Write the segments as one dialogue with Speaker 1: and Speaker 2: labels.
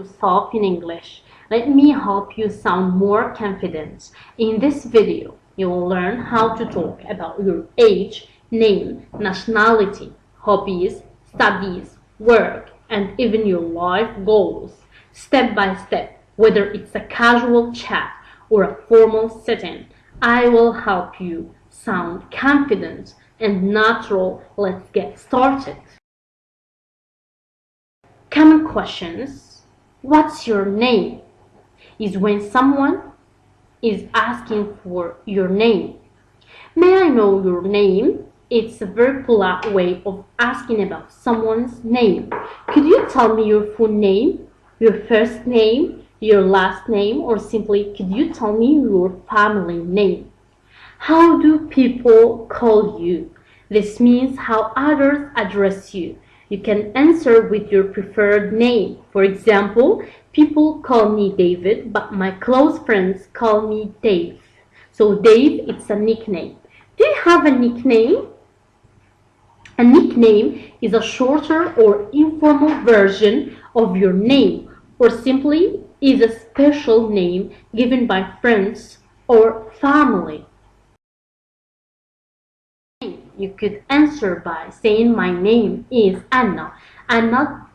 Speaker 1: yourself in English. Let me help you sound more confident. In this video, you will learn how to talk about your age, name, nationality, hobbies, studies, work, and even your life goals, step by step, whether it's a casual chat or a formal setting. I will help you sound confident and natural. Let's get started. Common questions. What's your name? Is when someone is asking for your name. May I know your name? It's a very polite way of asking about someone's name. Could you tell me your full name, your first name, your last name, or simply could you tell me your family name? How do people call you? This means how others address you. You can answer with your preferred name. For example, people call me David, but my close friends call me Dave. So Dave, it's a nickname. Do you have a nickname? A nickname is a shorter or informal version of your name, or simply is a special name given by friends or family. You could answer by saying my name is Anna. Anna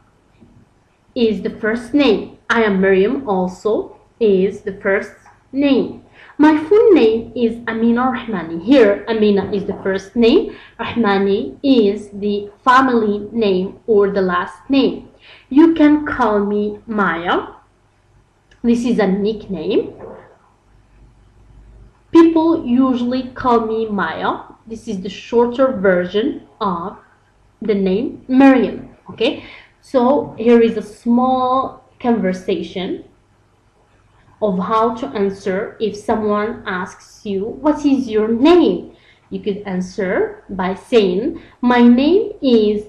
Speaker 1: is the first name. I am Miriam also is the first name. My full name is Amina Rahmani. Here Amina is the first name. Rahmani is the family name or the last name. You can call me Maya. This is a nickname. People usually call me Maya. This is the shorter version of the name Miriam. Okay, so here is a small conversation of how to answer if someone asks you, what is your name? You could answer by saying, my name is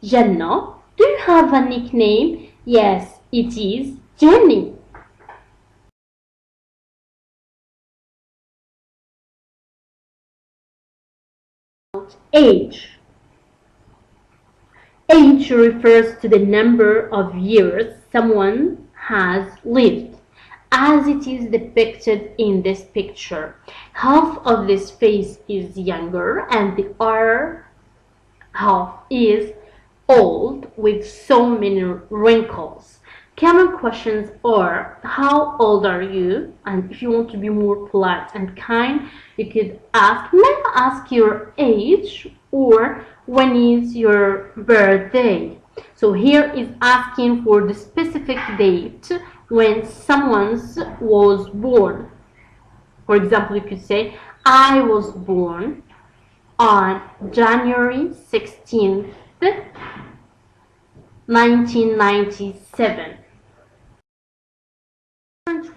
Speaker 1: Jannah. Do you have a nickname? Yes, it is Jenny. Age. Age refers to the number of years someone has lived, as it is depicted in this picture. Half of this face is younger and the other half is old with so many wrinkles. Common questions are, how old are you? And if you want to be more polite and kind, you could ask, may I ask your age? Or when is your birthday? So here is asking for the specific date when someone was born. For example, you could say, I was born on January 16th, 1997.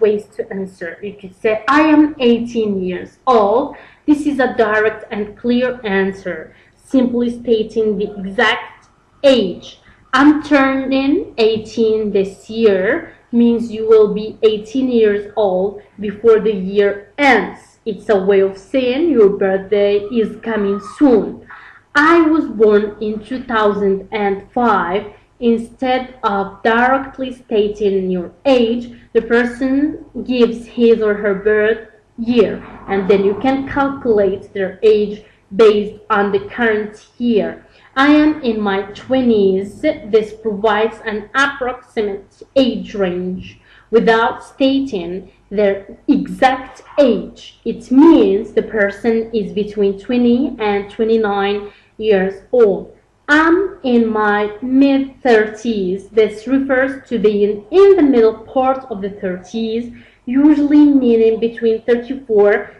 Speaker 1: Ways to answer. You could say, I am 18 years old. This is a direct and clear answer, simply stating the exact age. I'm turning 18 this year means you will be 18 years old before the year ends. It's a way of saying your birthday is coming soon. I was born in 2005. Instead of directly stating your age, the person gives his or her birth year, and then you can calculate their age based on the current year. I am in my 20s. This provides an approximate age range without stating their exact age. It means the person is between 20 and 29 years old. I'm in my mid-30s. This refers to being in the middle part of the 30s, usually meaning between 34,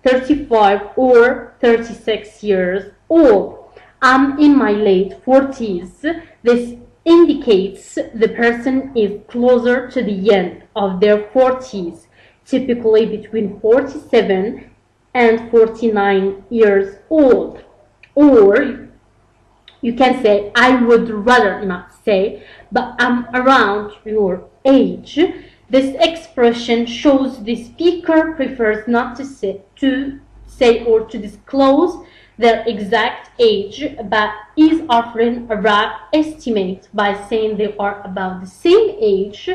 Speaker 1: 35, or 36 years old. I'm in my late 40s. This indicates the person is closer to the end of their 40s, typically between 47 and 49 years old. Or you can say, I would rather not say, but I'm around your age. This expression shows the speaker prefers not to say or to disclose their exact age, but is offering a rough estimate by saying they are about the same age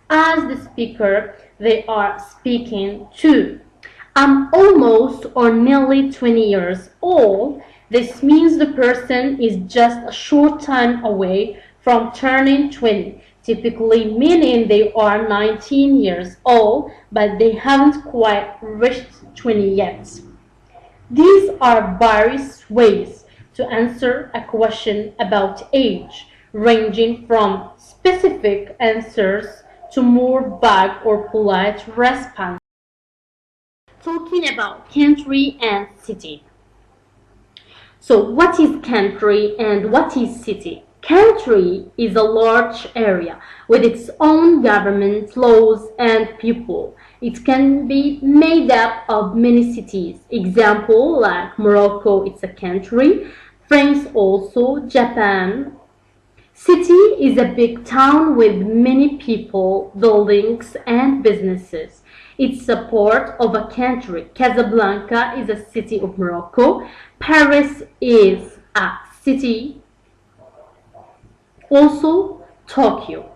Speaker 1: as the speaker they are speaking to. I'm almost or nearly 20 years old. This means the person is just a short time away from turning 20, typically meaning they are 19 years old, but they haven't quite reached 20 yet. These are various ways to answer a question about age, ranging from specific answers to more vague or polite responses. Talking about country and city. So what is country and what is city? Country is a large area with its own government, laws, and people. It can be made up of many cities. Example, like Morocco, it's a country. France also, Japan. City is a big town with many people, buildings, and businesses. It's a part of a country. Casablanca is a city of Morocco. Paris is a city. Also, Tokyo.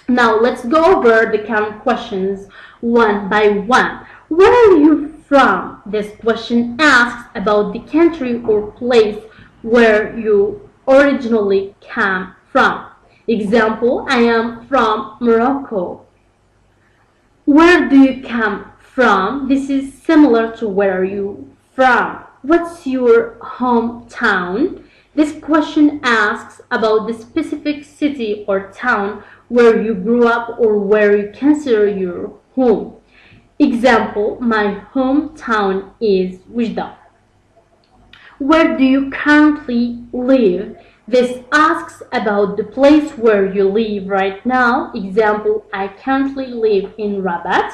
Speaker 1: Now let's go over the current questions one by one. Where are you from? This question asks about the country or place where you originally came from. Example, I am from Morocco. Where do you come from? This is similar to where are you from. What's your hometown? This question asks about the specific city or town where you grew up or where you consider your home. Example, my hometown is Wijda. Where do you currently live? This asks about the place where you live right now. Example, I currently live in Rabat.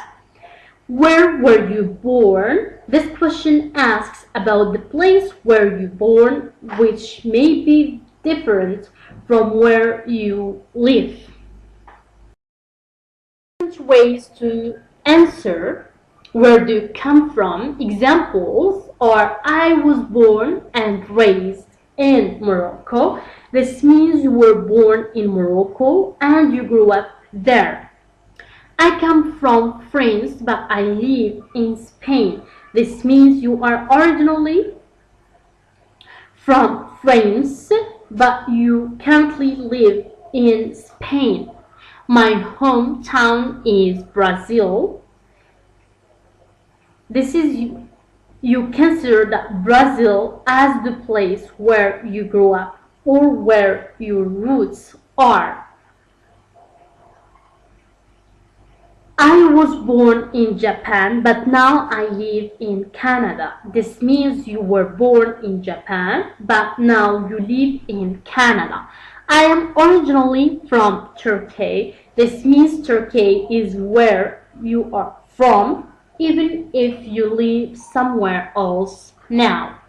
Speaker 1: Where were you born? This question asks about the place where you born, which may be different from where you live. Different ways to answer where do you come from? Examples are I was born and raised in Morocco. This means you were born in Morocco and you grew up there. I come from France, but I live in Spain. This means you are originally from France, but you currently live in Spain. My hometown is Brazil. This is you consider that Brazil as the place where you grew up or where your roots are. I was born in Japan, but now I live in Canada. This means you were born in Japan, but now you live in Canada. I am originally from Turkey. This means Turkey is where you are from, even if you live somewhere else now.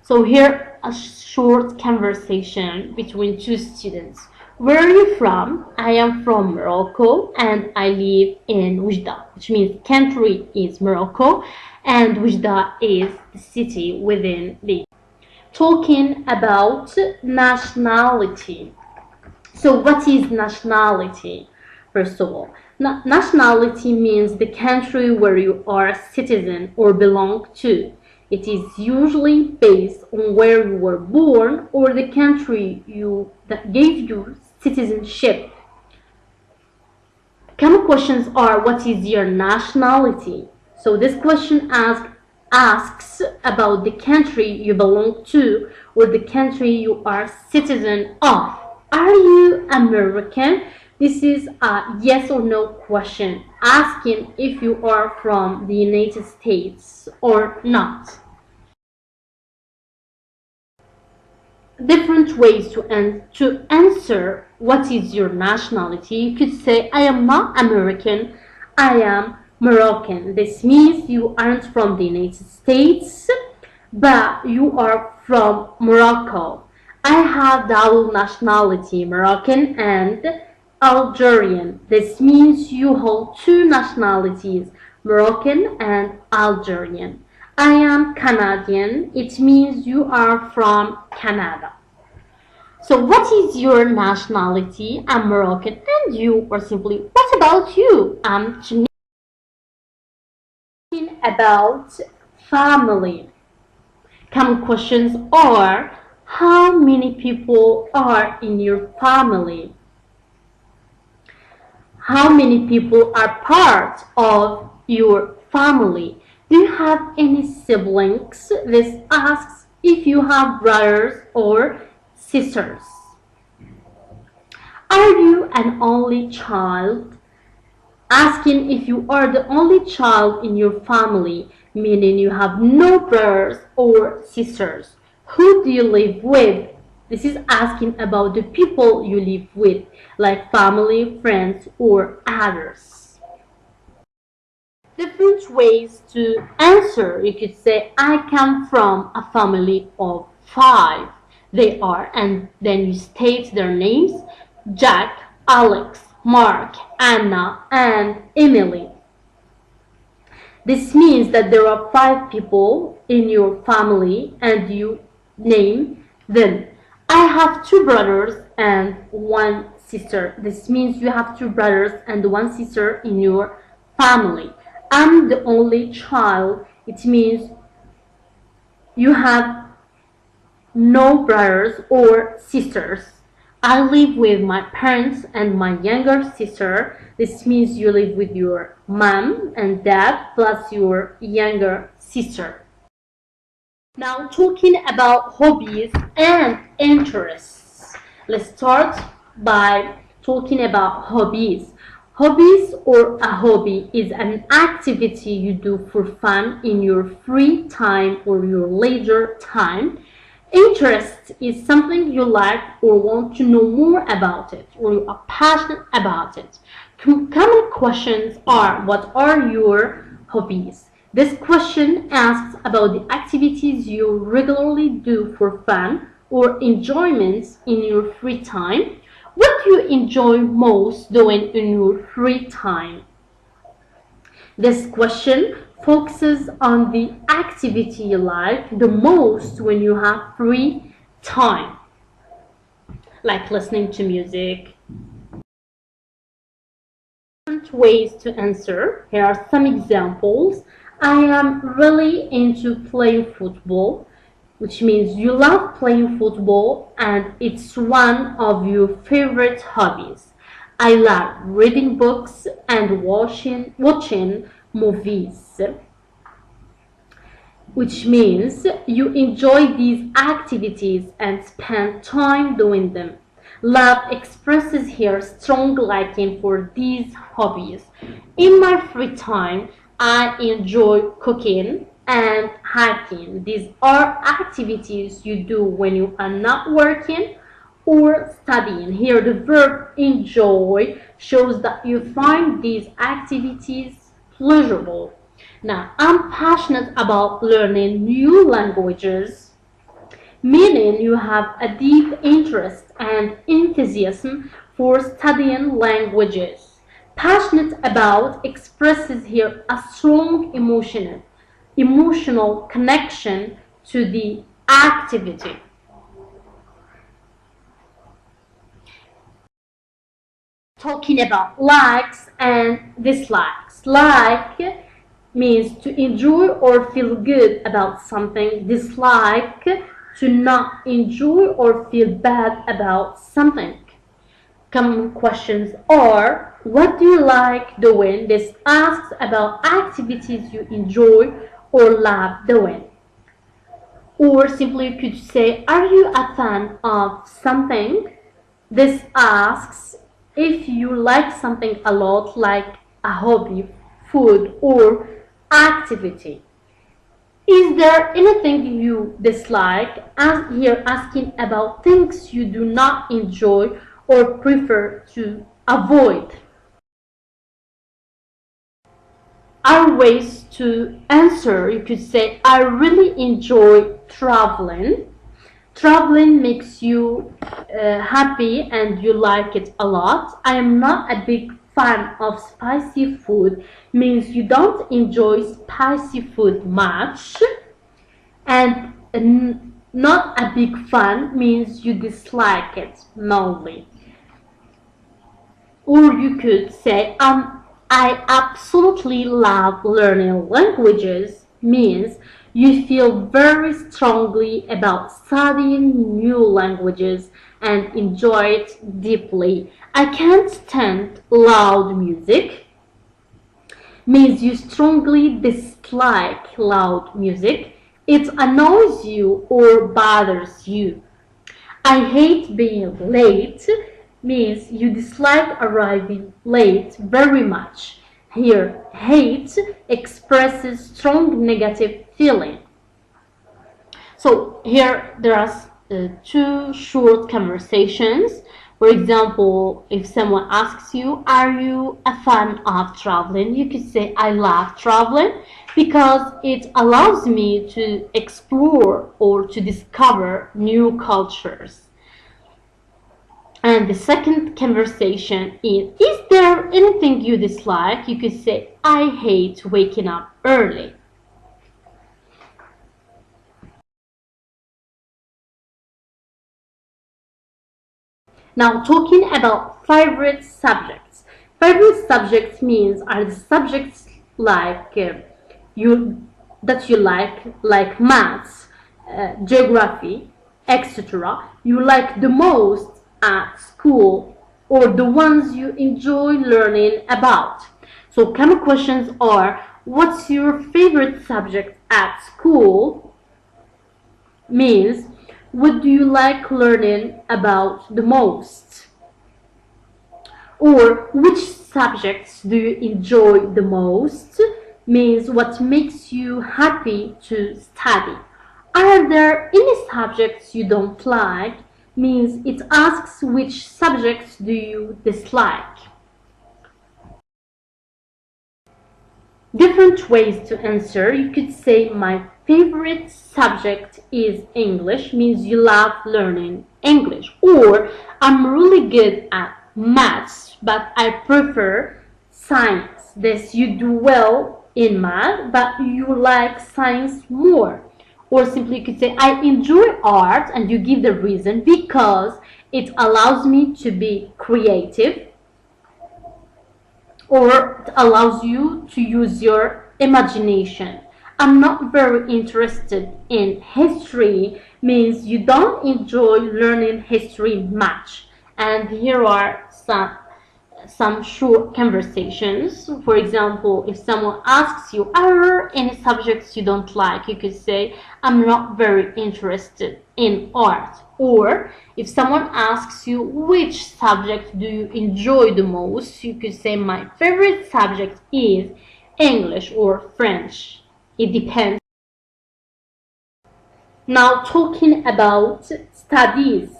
Speaker 1: So here a short conversation between two students. Where are you from? I am from Morocco and I live in Wijda, which means country is Morocco and Wijda is the city within the. Talking about nationality. So what is nationality? First of all, nationality means the country where you are a citizen or belong to. It is usually based on where you were born or the country that gave you citizenship. Common questions are what is your nationality? So this question asks about the country you belong to or the country you are a citizen of. Are you American? This is a yes or no question asking if you are from the United States or not. Different ways to answer what is your nationality. You could say I am not American, I am Moroccan. This means you aren't from the United States, but you are from Morocco. I have double nationality, Moroccan and Algerian. This means you hold two nationalities, Moroccan and Algerian. I am Canadian. It means you are from Canada. So what is your nationality? I'm Moroccan. And you? Or simply, what about you? I'm Tunisian. About family. Common questions are, how many people are in your family? How many people are part of your family? Do you have any siblings? This asks if you have brothers or sisters. Are you an only child? Asking if you are the only child in your family, meaning you have no brothers or sisters. Who do you live with? This is asking about the people you live with, like family, friends, or others. Different ways to answer. You could say, I come from a family of 5. They are, and then you state their names: Jack, Alex, Mark, Anna, and Emily. This means that there are 5 people in your family and you name them. I have 2 brothers and 1 sister. This means you have 2 brothers and 1 sister in your family. I'm the only child. It means you have no brothers or sisters. I live with my parents and my younger sister. This means you live with your mom and dad plus your younger sister. Now talking about hobbies and interests. Let's start by talking about hobbies. Hobbies or a hobby is an activity you do for fun in your free time or your leisure time. Interest is something you like or want to know more about it, or you are passionate about it. Common questions are, what are your hobbies? This question asks about the activities you regularly do for fun or enjoyment in your free time. What do you enjoy most doing in your free time? This question focuses on the activity you like the most when you have free time, like listening to music. Different ways to answer. Here are some examples. I am really into playing football, which means you love playing football and it's one of your favorite hobbies. I love reading books and watching movies, which means you enjoy these activities and spend time doing them. Love expresses here strong liking for these hobbies. In my free time, I enjoy cooking and hiking. These are activities you do when you are not working or studying. Here the verb enjoy shows that you find these activities pleasurable. Now, I'm passionate about learning new languages, meaning you have a deep interest and enthusiasm for studying languages. Passionate about expresses here a strong emotional connection to the activity. Talking about likes and dislikes. Like means to enjoy or feel good about something. Dislike, to not enjoy or feel bad about something. Common questions are, what do you like doing? This asks about activities you enjoy or love doing. Or simply you could say, are you a fan of something? This asks if you like something a lot, like a hobby, food, or activity. Is there anything you dislike? As here asking about things you do not enjoy or prefer to avoid. Are ways to answer. You could say, I really enjoy traveling. Traveling makes you happy and you like it a lot. I am not a big fan of spicy food, means you don't enjoy spicy food much. And not a big fan means you dislike it mainly. Or you could say, I absolutely love learning languages, means you feel very strongly about studying new languages and enjoy it deeply. I can't stand loud music, means you strongly dislike loud music. It annoys you or bothers you. I hate being late means you dislike arriving late very much. Here, hate expresses strong negative feeling. So here there are two short conversations. For example, if someone asks you, are you a fan of traveling? You could say, I love traveling because it allows me to explore or to discover new cultures. And the second conversation is there anything you dislike? You could say, I hate waking up early. Now, talking about favorite subjects. Favorite subjects means are the subjects like you that you like maths, geography, etc. You like the most at school, or the ones you enjoy learning about. So, common questions are: what's your favorite subject at school? Means what do you like learning about the most? Or which subjects do you enjoy the most? Means what makes you happy to study. Are there any subjects you don't like? Means it asks which subjects do you dislike. Different ways to answer. You could say my favorite subject is English, means you love learning English. Or I'm really good at maths, but I prefer science. This you do well in math, but you like science more. Or simply you could say I enjoy art, and you give the reason because it allows me to be creative, or it allows you to use your imagination. I'm not very interested in history means you don't enjoy learning history much. And here are some short conversations. For example, if someone asks you, are there any subjects you don't like? You could say, I'm not very interested in art. Or if someone asks you, which subject do you enjoy the most? You could say, my favorite subject is English or French. It depends. Now talking about studies.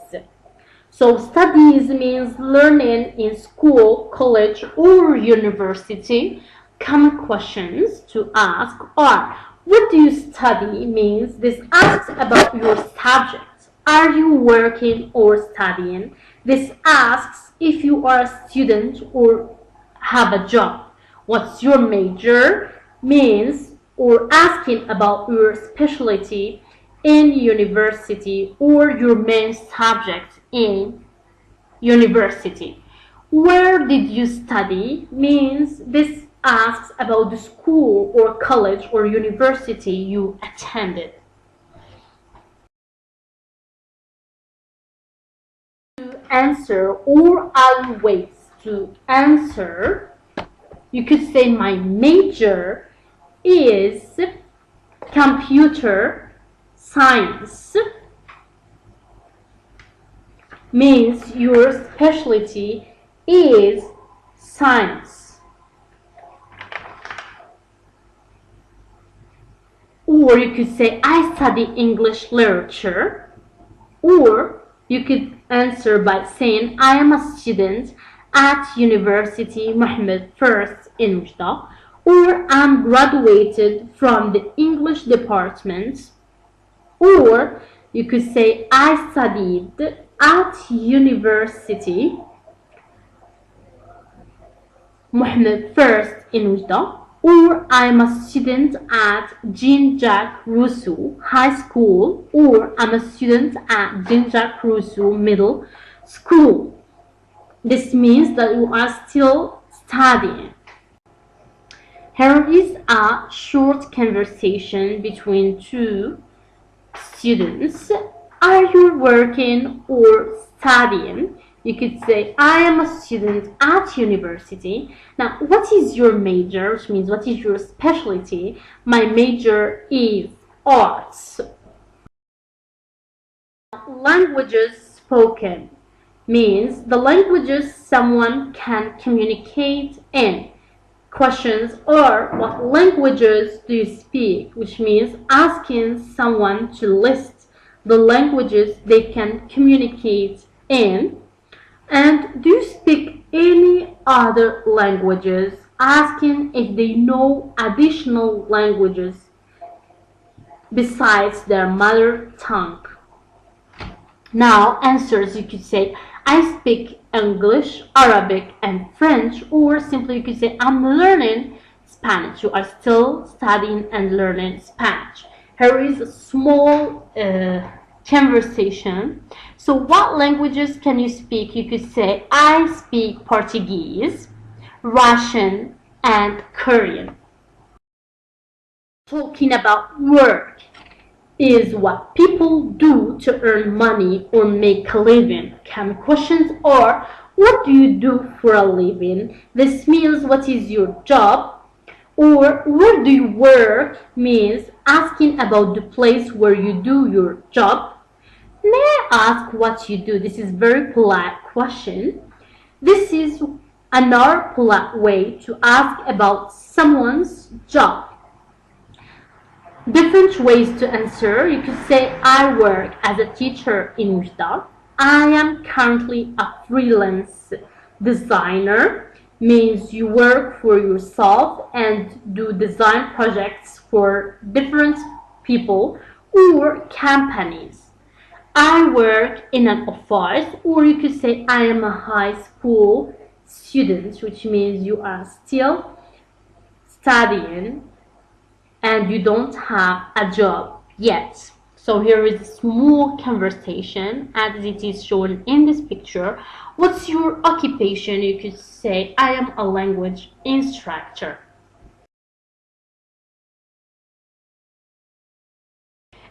Speaker 1: So studies means learning in school, college, or university. Common questions to ask are, what do you study? Means this asks about your subject. Are you working or studying? This asks if you are a student or have a job. What's your major? Means or asking about your specialty in university or your main subject in university. Where did you study? Means this asks about the school or college or university you attended. To answer or other ways to answer, you could say my major is computer science, means your specialty is science. Or you could say I study English literature. Or you could answer by saying I am a student at University Mohammed I in Mujda. Or I'm graduated from the English department. Or You could say I studied at university Mohammed first in Ujda, or I'm a student at Jean-Jacques Rousseau High School, or I'm a student at Jean-Jacques Rousseau Middle School. This means that you are still studying. Here is a short conversation between two students. Are you working or studying? You could say, I am a student at university. Now, what is your major? Which means, what is your specialty? My major is arts. Languages spoken means the languages someone can communicate in. Questions are, what languages do you speak? Which means asking someone to list the languages they can communicate in. And do you speak any other languages? Asking if they know additional languages besides their mother tongue. Now, answers, you could say, I speak English, Arabic, and French, or simply you could say, I'm learning Spanish. You are still studying and learning Spanish. Here is a small conversation. So what languages can you speak? You could say, I speak Portuguese, Russian, and Korean. Talking about work is what people do to earn money or make a living. Common questions are, what do you do for a living? This means, what is your job? Or where do you work means asking about the place where you do your job. May I ask what you do? This is very polite question. This is another polite way to ask about someone's job. Different ways to answer. You could say, I work as a teacher in Ujda. I am currently a freelance designer. Means you work for yourself and do design projects for different people or companies. I work in an office, or you could say I am a high school student, which means you are still studying and you don't have a job yet. So here is a small conversation as it is shown in this picture. What's your occupation? You could say, I am a language instructor.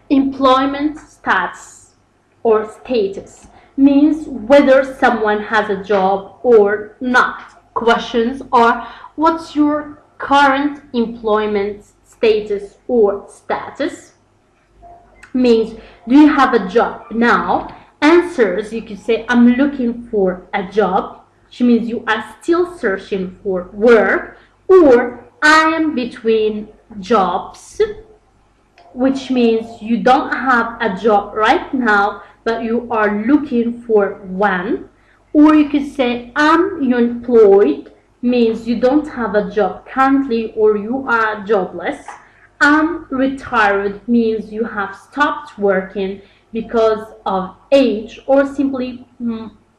Speaker 1: Employment status or status means whether someone has a job or not. Questions are, what's your current employment status or status? Means, do you have a job now? Answers, you could say, I'm looking for a job, which means you are still searching for work, or I am between jobs, which means you don't have a job right now, but you are looking for one. Or you could say, I'm unemployed, means you don't have a job currently or you are jobless. I'm retired means you have stopped working because of age or simply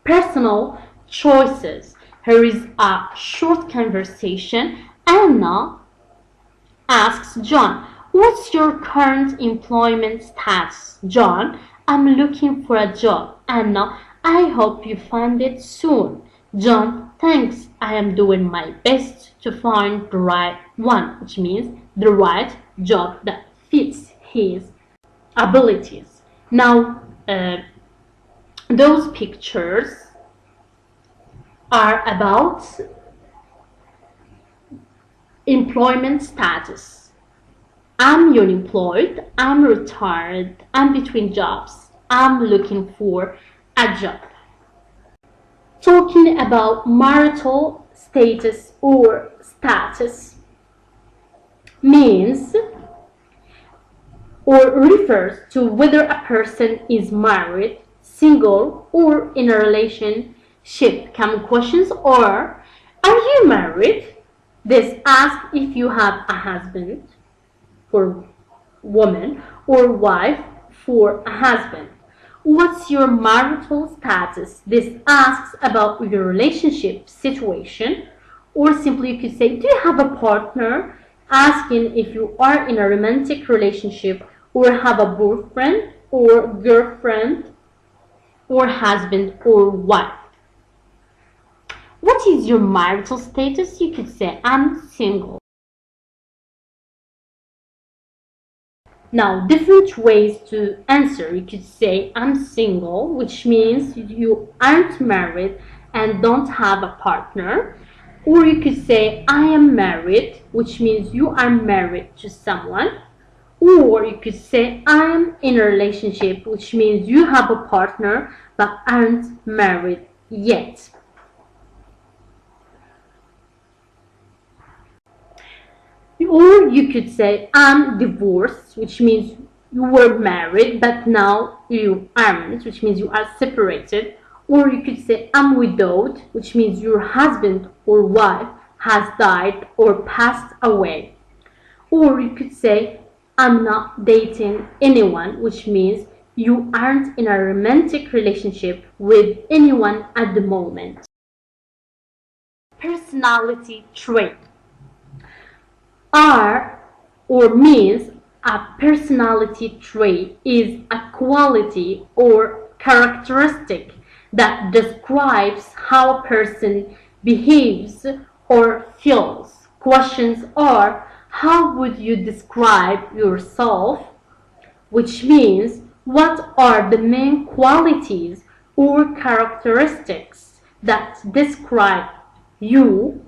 Speaker 1: personal choices. Here is a short conversation. Anna asks John, what's your current employment status? John, I'm looking for a job. Anna, I hope you find it soon. John, thanks. I am doing my best to find the right one, which means the right job that fits his abilities. Now, those pictures are about employment status. I'm unemployed, I'm retired, I'm between jobs, I'm looking for a job. Talking about marital status or status means or refers to whether a person is married, single, or in a relationship. Common questions are you married? This asks if you have a husband for woman or wife for a husband. What's your marital status? This asks about your relationship situation. Or simply you could say, do you have a partner? Asking if you are in a romantic relationship or have a boyfriend or girlfriend or husband or wife. What is your marital status? You could say, I'm single. Now, different ways to answer. You could say, I'm single, which means you aren't married and don't have a partner. Or you could say, I am married, which means you are married to someone. Or you could say, I am in a relationship, which means you have a partner but aren't married yet. Or you could say, I'm divorced, which means you were married but now you aren't, which means you are separated. Or you could say, I'm widowed, which means your husband or wife has died or passed away. Or you could say, I'm not dating anyone, which means you aren't in a romantic relationship with anyone at the moment. Personality trait are or means a personality trait is a quality or characteristic that describes how a person behaves or feels. Questions are, how would you describe yourself? Which means, what are the main qualities or characteristics that describe you?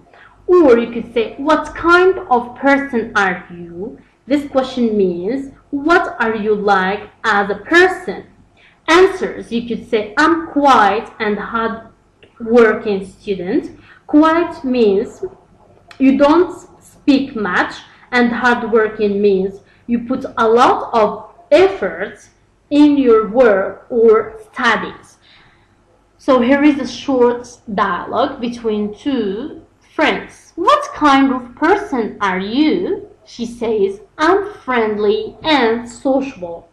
Speaker 1: Or you could say, what kind of person are you? This question means, what are you like as a person? Answers, you could say, I'm quiet and hard-working student. Quiet means you don't speak much, and hardworking means you put a lot of effort in your work or studies. So here is a short dialogue between two friends. What kind of person are you? She says, I'm friendly and sociable.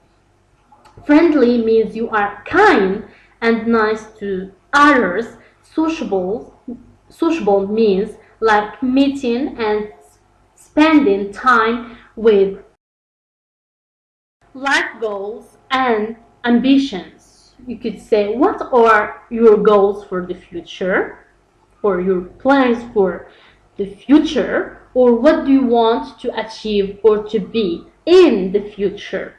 Speaker 1: Friendly means you are kind and nice to others. Sociable means like meeting and spending time with. Life goals and ambitions. You could say, what are your goals for the future? Or your plans for the future? Or what do you want to achieve or to be in the future?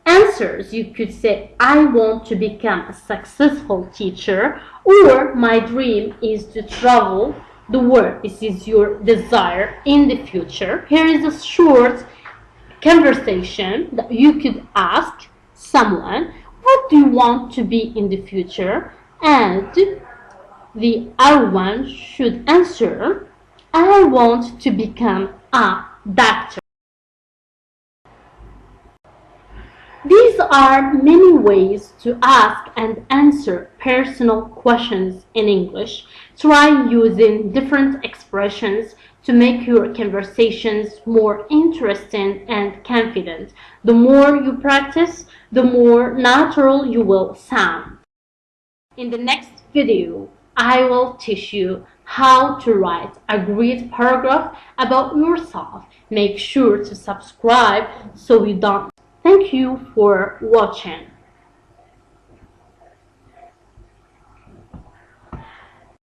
Speaker 1: Answers, you could say, I want to become a successful teacher, or my dream is to travel the world. This is your desire in the future. Here is a short conversation that you could ask someone, what do you want to be in the future? And the other one should answer, I want to become a doctor. These are many ways to ask and answer personal questions in English. Try using different expressions to make your conversations more interesting and confident. The more you practice, the more natural you will sound. In the next video, I will teach you how to write a great paragraph about yourself. Make sure to subscribe so you don't. Thank you for watching.